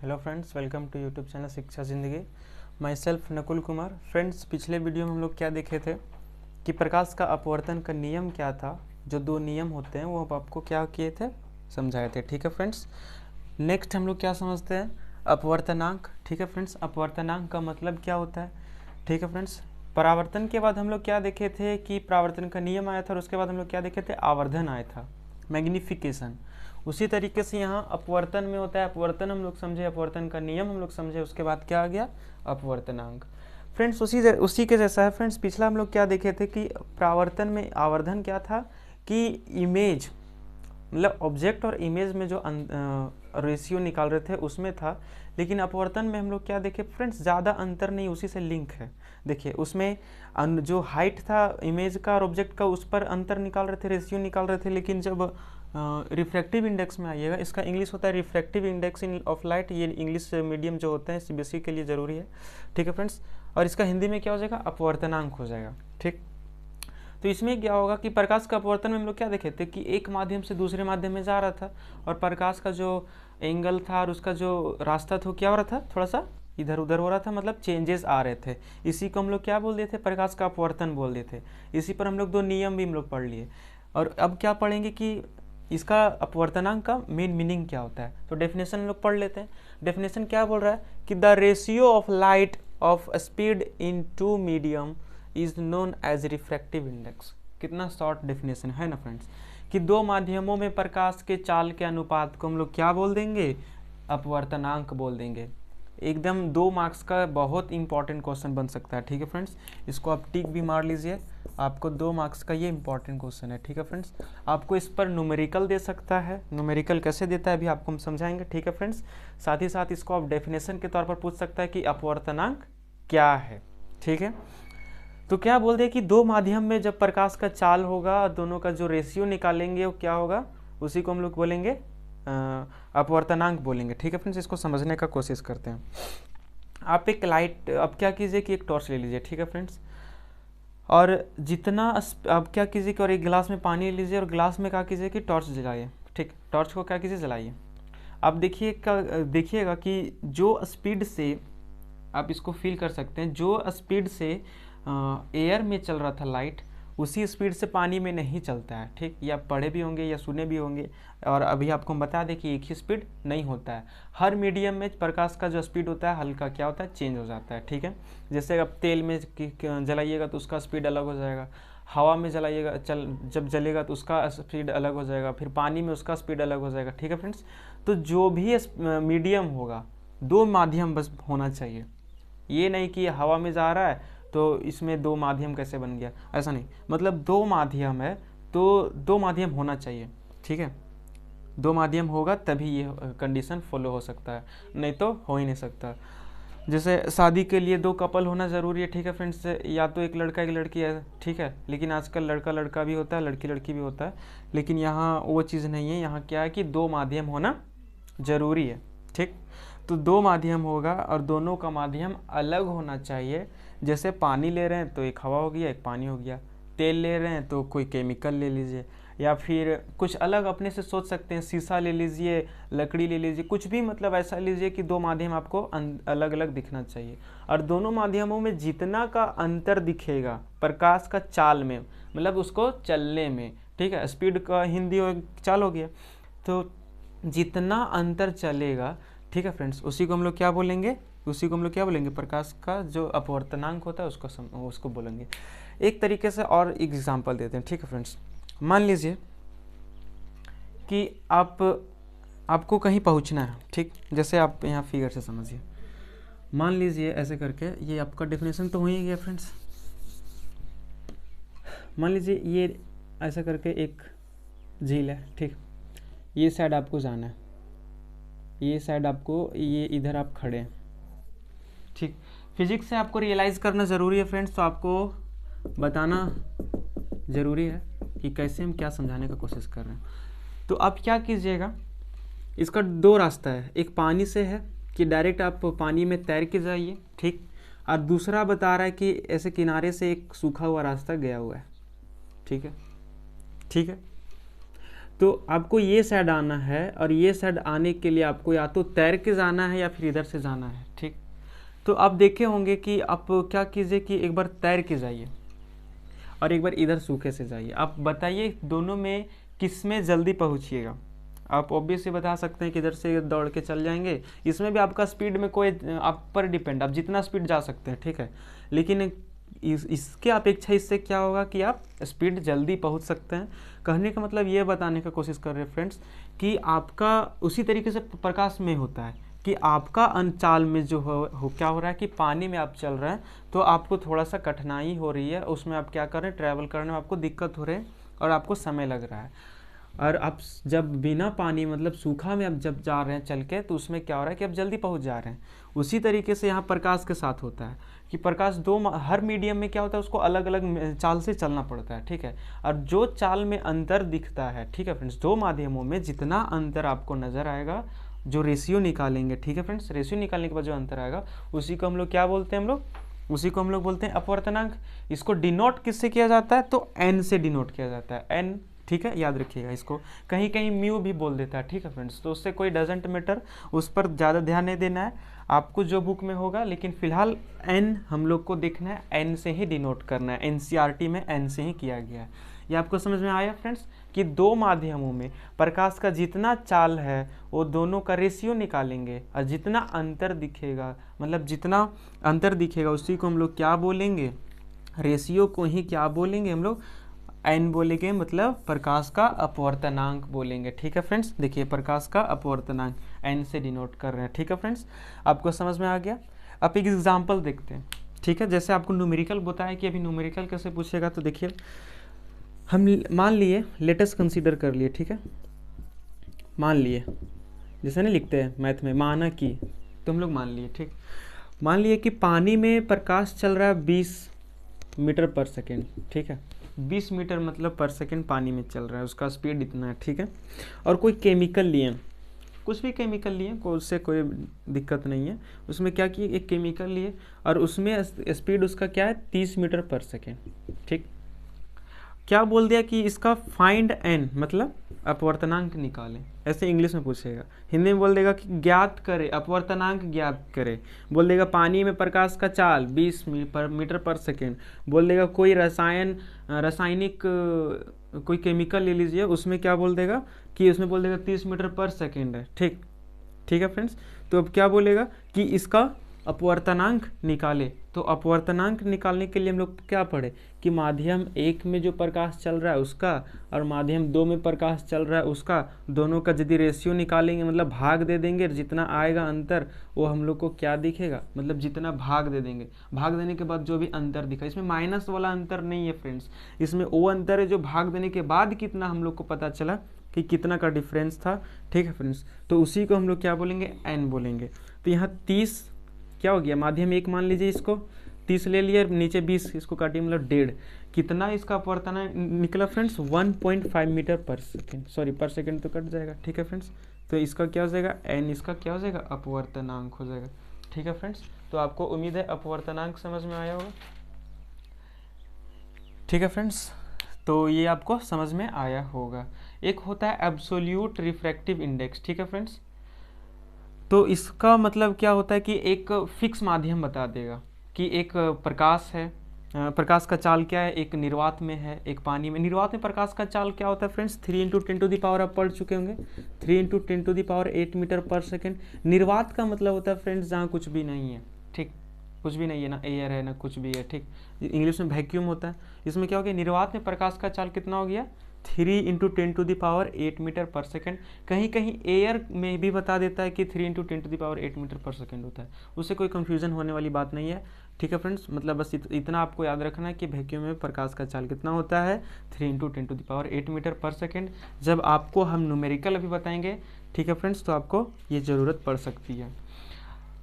Hello friends, welcome to YouTube channel Shiksha Zindagi. Myself Nakul Kumar. Friends, पिछले video में हम लोग क्या देखे थे कि प्रकाश का अपवर्तन का नियम क्या था। जो दो नियम होते हैं वो आपको क्या किए थे, समझाए थे। ठीक है फ्रेंड्स, नेक्स्ट हम लोग क्या समझते हैं, अपवर्तनांक। ठीक है फ्रेंड्स, अपवर्तनांक का मतलब क्या होता है। ठीक है फ्रेंड्स, परावर्तन के बाद हम लोग क्या देखे थे कि परावर्तन का नियम आया था और उसके बाद हम लोग क्या देखे थे, आवर्धन आया था, मैग्निफिकेशन। उसी तरीके से यहाँ अपवर्तन में होता है, अपवर्तन हम लोग समझे, अपवर्तन का नियम हम लोग समझे, उसके बाद क्या आ गया, अपवर्तनांक। फ्रेंड्स उसी के जैसा है। फ्रेंड्स, पिछला हम लोग क्या देखे थे कि परावर्तन में आवर्धन क्या था कि इमेज, मतलब ऑब्जेक्ट और इमेज में जो रेशियो निकाल रहे थे उसमें था। लेकिन अपवर्तन में हम लोग क्या देखे फ्रेंड्स, ज़्यादा अंतर नहीं, उसी से लिंक है। देखिए उसमें जो हाइट था इमेज का और ऑब्जेक्ट का, उस पर अंतर निकाल रहे थे, रेशियो निकाल रहे थे। लेकिन जब रिफ्रैक्टिव इंडेक्स में आइएगा, इसका इंग्लिश होता है refractive index in of light. ये इंग्लिश मीडियम जो होते हैं सीबीएसई के लिए ज़रूरी है। ठीक है फ्रेंड्स, और इसका हिंदी में क्या हो जाएगा, अपवर्तनांक हो जाएगा। ठीक, तो इसमें क्या होगा कि प्रकाश का अपवर्तन में हम लोग क्या देखे थे कि एक माध्यम से दूसरे माध्यम में जा रहा था और प्रकाश का जो एंगल था और उसका जो रास्ता था क्या हो रहा था, थोड़ा सा इधर उधर हो रहा था, मतलब चेंजेस आ रहे थे। इसी को हम लोग क्या बोल दिए थे, प्रकाश का अपवर्तन बोल दिए थे। इसी पर हम लोग दो नियम भी हम लोग पढ़ लिए। और अब क्या पढ़ेंगे कि इसका अपवर्तनांक का मेन मीनिंग क्या होता है। तो डेफिनेशन हम लोग पढ़ लेते हैं। डेफिनेशन क्या बोल रहा है कि the ratio of light of speed in two medium is known as refractive index. कितना शॉर्ट डेफिनेशन है ना फ्रेंड्स, कि दो माध्यमों में प्रकाश के चाल के अनुपात को हम लोग क्या बोल देंगे, अपवर्तनांक बोल देंगे। एकदम 2 मार्क्स का बहुत इंपॉर्टेंट क्वेश्चन बन सकता है। ठीक है फ्रेंड्स, इसको आप टिक भी मार लीजिए, आपको 2 मार्क्स का ये इंपॉर्टेंट क्वेश्चन है। ठीक है फ्रेंड्स, आपको इस पर न्यूमेरिकल दे सकता है। न्यूमेरिकल कैसे देता है अभी आपको हम समझाएंगे। ठीक है फ्रेंड्स, साथ ही साथ इसको आप डेफिनेशन के तौर पर पूछ सकता है कि अपवर्तनांक क्या है। ठीक है, तो क्या बोल दिया कि दो माध्यम में जब प्रकाश का चाल होगा, दोनों का जो रेशियो निकालेंगे वो क्या होगा, उसी को हम लोग बोलेंगे अपवर्तनांक बोलेंगे। ठीक है फ्रेंड्स, इसको समझने का कोशिश करते हैं। आप एक लाइट, अब क्या कीजिए कि एक टॉर्च ले लीजिए। ठीक है फ्रेंड्स, और जितना अब क्या कीजिए कि और एक गिलास में पानी लीजिए और गिलास में क्या कीजिए कि टॉर्च जलाइए। ठीक, टॉर्च को क्या कीजिए, जलाइए। अब देखिएगा कि जो स्पीड से आप इसको फील कर सकते हैं, जो स्पीड से एयर में चल रहा था लाइट, उसी स्पीड से पानी में नहीं चलता है। ठीक, ये आप पढ़े भी होंगे या सुने भी होंगे। और अभी आपको हम बता दें कि एक ही स्पीड नहीं होता है। हर मीडियम में प्रकाश का जो स्पीड होता है हल्का क्या होता है, चेंज हो जाता है। ठीक है, जैसे आप तेल में जलाइएगा तो उसका स्पीड अलग हो जाएगा, हवा में जलाइएगा जब जलेगा तो उसका स्पीड अलग हो जाएगा, फिर पानी में उसका स्पीड अलग हो जाएगा। ठीक है फ्रेंड्स, तो जो भी मीडियम होगा, दो माध्यम बस होना चाहिए। ये नहीं कि हवा में जा रहा है तो इसमें दो माध्यम कैसे बन गया, ऐसा नहीं। मतलब दो माध्यम है तो दो माध्यम होना चाहिए। ठीक है, दो माध्यम होगा तभी ये कंडीशन फॉलो हो सकता है, नहीं तो हो ही नहीं सकता। जैसे शादी के लिए दो कपल होना ज़रूरी है। ठीक है फ्रेंड्स, या तो एक लड़का एक लड़की है। ठीक है, लेकिन आजकल लड़का लड़का भी होता है, लड़की लड़की भी होता है। लेकिन यहाँ वो चीज़ नहीं है, यहाँ क्या है कि दो माध्यम होना ज़रूरी है। ठीक, तो दो माध्यम होगा और दोनों का माध्यम अलग होना चाहिए। जैसे पानी ले रहे हैं तो एक हवा हो गया, एक पानी हो गया। तेल ले रहे हैं तो कोई केमिकल ले लीजिए, या फिर कुछ अलग अपने से सोच सकते हैं, शीशा ले लीजिए, लकड़ी ले लीजिए, कुछ भी, मतलब ऐसा लीजिए कि दो माध्यम आपको अलग अलग दिखना चाहिए। और दोनों माध्यमों में जितना का अंतर दिखेगा प्रकाश का चाल में, मतलब उसको चलने में, ठीक है, स्पीड का हिंदी चाल हो गया, तो जितना अंतर चलेगा, ठीक है फ्रेंड्स, उसी को हम लोग क्या बोलेंगे, प्रकाश का जो अपवर्तनांक होता है उसको बोलेंगे। एक तरीके से और एग्जांपल देते हैं। ठीक है फ्रेंड्स, मान लीजिए कि आपको कहीं पहुंचना है। ठीक, जैसे आप यहाँ फिगर से समझिए, मान लीजिए ऐसे करके, ये आपका डेफिनेशन तो हो ही गया फ्रेंड्स। मान लीजिए ये ऐसा करके एक झील है। ठीक, ये साइड आपको जाना है, ये साइड आपको, ये इधर आप खड़े हैं। ठीक, फिजिक्स से आपको रियलाइज़ करना ज़रूरी है फ्रेंड्स, तो आपको बताना ज़रूरी है कि कैसे हम क्या समझाने का कोशिश कर रहे हैं। तो आप क्या कीजिएगा, इसका दो रास्ता है, एक पानी से है कि डायरेक्ट आप पानी में तैर के जाइए। ठीक, और दूसरा बता रहा है कि ऐसे किनारे से एक सूखा हुआ रास्ता गया हुआ है। ठीक है, ठीक है, तो आपको ये साइड आना है और ये साइड आने के लिए आपको या तो तैर के जाना है या फिर इधर से जाना है, ठीक। तो आप देखे होंगे कि आप क्या कीजिए कि एक बार तैर के जाइए और एक बार इधर सूखे से जाइए। आप बताइए दोनों में किस में जल्दी पहुँचिएगा। आप ऑब्वियसली बता सकते हैं कि इधर से दौड़ के चल जाएंगे, इसमें भी आपका स्पीड में कोई आप पर डिपेंड, आप जितना स्पीड जा सकते हैं, ठीक है। लेकिन इसके अपेक्षा इससे क्या होगा कि आप स्पीड जल्दी पहुंच सकते हैं। कहने का मतलब ये बताने का कोशिश कर रहे हैं फ्रेंड्स कि आपका उसी तरीके से प्रकाश में होता है कि आपका चाल में जो क्या हो रहा है कि पानी में आप चल रहे हैं तो आपको थोड़ा सा कठिनाई हो रही है, उसमें आप क्या कर रहे हैं, ट्रैवल करने में आपको दिक्कत हो रही है और आपको समय लग रहा है। और आप जब बिना पानी मतलब सूखा में आप जब जा रहे हैं चल के, तो उसमें क्या हो रहा है कि आप जल्दी पहुंच जा रहे हैं। उसी तरीके से यहाँ प्रकाश के साथ होता है कि प्रकाश हर मीडियम में क्या होता है, उसको अलग अलग चाल से चलना पड़ता है, ठीक है। और जो चाल में अंतर दिखता है, ठीक है फ्रेंड्स, दो माध्यमों में जितना अंतर आपको नजर आएगा, जो रेशियो निकालेंगे, ठीक है फ्रेंड्स, रेशियो निकालने के बाद जो अंतर आएगा उसी को हम लोग क्या बोलते हैं, उसी को हम लोग बोलते हैं अपवर्तनांक। इसको डिनोट किससे किया जाता है, तो एन से डिनोट किया जाता है, एन, ठीक है, याद रखिएगा। इसको कहीं कहीं म्यू भी बोल देता है, ठीक है फ्रेंड्स, तो उससे कोई डजेंट मैटर, उस पर ज़्यादा ध्यान नहीं देना है आपको जो बुक में होगा। लेकिन फिलहाल एन हम लोग को देखना है, एन से ही डिनोट करना है, एनसीईआरटी में एन से ही किया गया है। ये आपको समझ में आया फ्रेंड्स कि दो माध्यमों में प्रकाश का जितना चाल है वो दोनों का रेशियो निकालेंगे और जितना अंतर दिखेगा, मतलब जितना अंतर दिखेगा उसी को हम लोग क्या बोलेंगे, रेशियो को ही क्या बोलेंगे हम लोग, एन बोलेंगे, मतलब प्रकाश का अपवर्तनांक बोलेंगे, ठीक है फ्रेंड्स। देखिए प्रकाश का अपवर्तनांक एन से डिनोट कर रहे हैं, ठीक है फ्रेंड्स, आपको समझ में आ गया। अब एक एग्जांपल देखते हैं, ठीक है। जैसे आपको न्यूमेरिकल बताया कि अभी न्यूमेरिकल कैसे पूछेगा, तो देखिए हम मान लिए, लेटेस्ट कंसीडर कर लिए, ठीक है, मान लिए, जैसे ना लिखते हैं मैथ में माना कि, तो हम लोग मान लिए, ठीक, मान लिए कि पानी में प्रकाश चल रहा है 20 मीटर पर सेकेंड, ठीक है, 20 मीटर मतलब पर सेकेंड पानी में चल रहा है, उसका स्पीड इतना है, ठीक है। और कोई केमिकल लिए, कुछ भी केमिकल लिए, उससे कोई दिक्कत नहीं है। उसमें क्या किए, एक केमिकल लिए और उसमें स्पीड उसका क्या है, 30 मीटर पर सेकेंड, ठीक। क्या बोल दिया कि इसका फाइंड एन, मतलब अपवर्तनांक निकालें, ऐसे इंग्लिश में पूछेगा। हिंदी में बोल देगा कि ज्ञात करे, अपवर्तनांक ज्ञात करे। बोल देगा पानी में प्रकाश का चाल 20 मीटर पर सेकेंड। बोल देगा कोई रासायनिक कोई केमिकल ले लीजिए, उसमें क्या बोल देगा कि उसमें बोल देगा 30 मीटर पर सेकेंड है, ठीक, ठीक है फ्रेंड्स। तो अब क्या बोलेगा कि इसका अपवर्तनांक निकाले। तो अपवर्तनांक निकालने के लिए हम लोग क्या पढ़े कि माध्यम 1 में जो प्रकाश चल रहा है उसका और माध्यम 2 में प्रकाश चल रहा है उसका, दोनों का यदि रेशियो निकालेंगे, मतलब भाग दे देंगे, जितना आएगा अंतर वो हम लोग को क्या दिखेगा, मतलब जितना भाग दे देंगे, भाग देने के बाद जो भी अंतर दिखा, इसमें माइनस वाला अंतर नहीं है फ्रेंड्स, इसमें वो अंतर है जो भाग देने के बाद कितना हम लोग को पता चला कि कितना का डिफरेंस था, ठीक है फ्रेंड्स। तो उसी को हम लोग क्या बोलेंगे, एन बोलेंगे। तो यहाँ 30 क्या हो गया, माध्यम 1 मान लीजिए, इसको 30 ले लिया, नीचे 20 इसको काटिए, मतलब 1.5, कितना इसका अपवर्तनांक निकला फ्रेंड्स, 1.5 मीटर पर सेकेंड, सॉरी पर सेकेंड तो कट जाएगा, ठीक है फ्रेंड्स। तो इसका क्या हो जाएगा, एन, इसका क्या हो जाएगा, अपवर्तनांक हो जाएगा, ठीक है फ्रेंड्स। तो आपको उम्मीद है अपवर्तनांक समझ में आया होगा, ठीक है फ्रेंड्स। तो ये आपको समझ में आया होगा। एक होता है एब्सोल्यूट रिफ्रैक्टिव इंडेक्स, ठीक है फ्रेंड्स। तो इसका मतलब क्या होता है कि एक फिक्स माध्यम बता देगा कि एक प्रकाश है, प्रकाश का चाल क्या है, एक निर्वात में है, एक पानी में। निर्वात में प्रकाश का चाल क्या होता है फ्रेंड्स, 3 × 10⁻, आप पढ़ चुके होंगे, 3 × 10⁸ मीटर पर सेकेंड। निर्वात का मतलब होता है फ्रेंड्स जहाँ कुछ भी नहीं है, ठीक, कुछ भी नहीं है, ना एयर है ना कुछ भी है, ठीक, इंग्लिश में वैक्यूम होता है। इसमें क्या हो गया, निर्वात में प्रकाश का चाल कितना हो गया, 3 × 10⁸ मीटर पर सेकेंड। कहीं कहीं एयर में भी बता देता है कि 3 × 10⁸ मीटर पर सेकेंड होता है, उससे कोई कंफ्यूजन होने वाली बात नहीं है, ठीक है फ्रेंड्स। मतलब बस इतना आपको याद रखना है कि वैक्यूम में प्रकाश का चाल कितना होता है, 3 × 10⁸ मीटर पर सेकेंड। जब आपको हम न्यूमेरिकल अभी बताएंगे, ठीक है फ्रेंड्स, तो आपको ये ज़रूरत पड़ सकती है।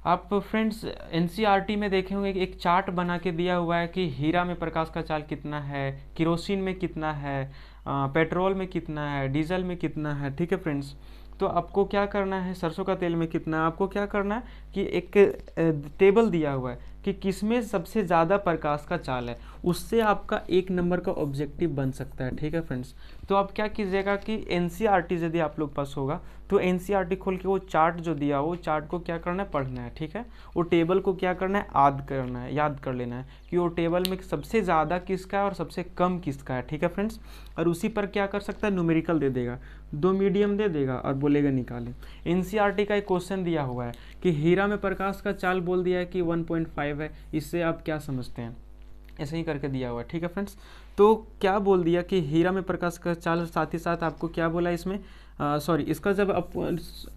आप फ्रेंड्स एनसीईआरटी में देखे होंगे कि एक चार्ट बना के दिया हुआ है कि हीरा में प्रकाश का चाल कितना है, केरोसिन में कितना है, पेट्रोल में कितना है, डीजल में कितना है, ठीक है फ्रेंड्स। तो आपको क्या करना है, सरसों का तेल में कितना है, आपको क्या करना है कि एक टेबल दिया हुआ है कि किसमें सबसे ज़्यादा प्रकाश का चाल है, उससे आपका 1 नंबर का ऑब्जेक्टिव बन सकता है। ठीक है फ्रेंड्स, तो आप क्या कीजिएगा कि एनसीईआरटी यदि आप लोग पास होगा तो एनसीईआरटी खोल के वो चार्ट जो दिया हो, वो चार्ट को क्या करना है, पढ़ना है। ठीक है, वो टेबल को क्या करना है, याद कर लेना है कि वो टेबल में सबसे ज़्यादा किसका है और सबसे कम किसका है। ठीक है फ्रेंड्स, और उसी पर क्या कर सकता है, न्यूमेरिकल दे देगा, 2 मीडियम दे देगा और बोलेगा निकालें। एनसीईआरटी का एक क्वेश्चन दिया हुआ है कि हीरा में प्रकाश का चाल बोल दिया है कि 1.5 है, इससे आप क्या समझते हैं, ऐसे ही करके दिया हुआ है। ठीक है फ्रेंड्स, तो क्या बोल दिया कि हीरा में प्रकाश का चाल, साथ ही साथ आपको क्या बोला इसमें, सॉरी इसका जब आप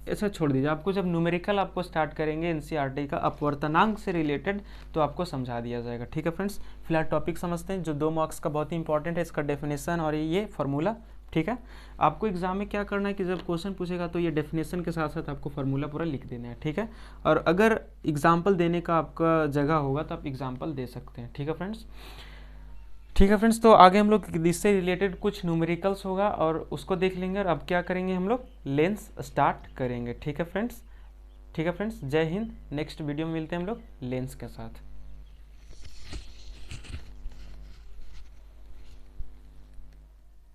ऐसा छोड़ दीजिए, आपको जब न्यूमेरिकल आपको स्टार्ट करेंगे एनसीईआरटी का अपवर्तनांक से रिलेटेड तो आपको समझा दिया जाएगा। ठीक है फ्रेंड्स, फिलहाल टॉपिक समझते हैं जो 2 मार्क्स का बहुत ही इंपॉर्टेंट है, इसका डेफिनेशन और ये फार्मूला। ठीक है, आपको एग्जाम में क्या करना है कि जब क्वेश्चन पूछेगा तो ये डेफिनेशन के साथ साथ आपको फार्मूला पूरा लिख देना है। ठीक है, और अगर एग्जाम्पल देने का आपका जगह होगा तो आप एग्जाम्पल दे सकते हैं। ठीक है फ्रेंड्स, ठीक है फ्रेंड्स, तो आगे हम लोग इससे रिलेटेड कुछ न्यूमेरिकल्स होगा और उसको देख लेंगे, और अब क्या करेंगे हम लोग, लेंस स्टार्ट करेंगे। ठीक है फ्रेंड्स, जय हिंद। नेक्स्ट वीडियो में मिलते हैं हम लोग लेंस के साथ।